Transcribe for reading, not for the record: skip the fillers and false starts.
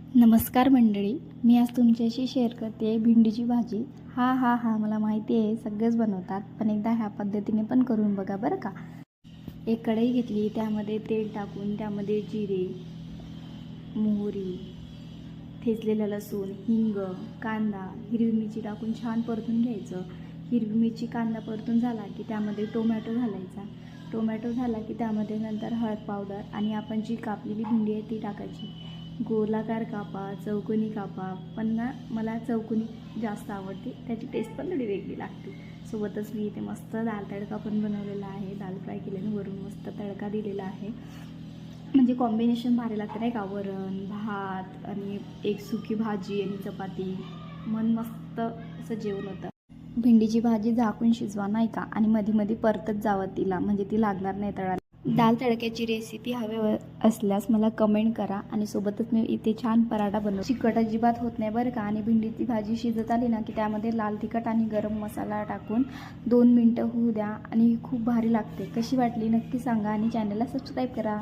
नमस्कार मंडळी, मी आज तुमच्याशी शेअर करते भेंडीची भाजी. हा मला माहिती आहे सगळेच बनवतात, पण एकदा ह्या पद्धतीने पण करून बघा बरं का. एक कढई घेतली, त्यामध्ये तेल टाकून त्यामध्ये जिरे, मोहरी, ठेचलेला लसूण, हिंग, कांदा, हिरवी मिरची टाकून छान परतून घ्यायचं. हिरवी मिरची कांदा परतून झाला की त्यामध्ये टोमॅटो घालायचा. टोमॅटो झाला की त्यामध्ये नंतर हळद पावडर आणि आपण जी कापलेली भेंडी आहे ती टाकायची. गोलाकार कापा, चौकोनी कापा, पण ना मला चौकोनी जास्त आवडते, त्याची टेस्ट पण थोडी वेगळी लागते. सोबतच मी इथे मस्त दाल तडका पण बनवलेला आहे. दाल फ्राय केल्याने वरून मस्त तडका दिलेला आहे. म्हणजे कॉम्बिनेशन भारी लागतं नाही का, वरण भात आणि एक सुकी भाजी आणि चपाती, मन मस्त असं जेवण होतं. भेंडीची भाजी झाकून शिजवा नाही का, आणि मध्ये मध्ये परतत जावं तिला, म्हणजे ती लागणार नाही तळाला. दाल तडक्याची रेसिपी हवी असल्यास मला कमेंट करा. आणि सोबतच मी इथे छान पराठा बनवतो, चिकट अजिबात होत नाही बरं का. आणि भेंडीची भाजी शिजत आली ना की त्यामध्ये लाल तिखट आणि गरम मसाला टाकून 2 मिनटं होऊ द्या, आणि खूप भारी लागते. कशी वाटली नक्की सांगा आणि चॅनलला सबस्क्राईब करा.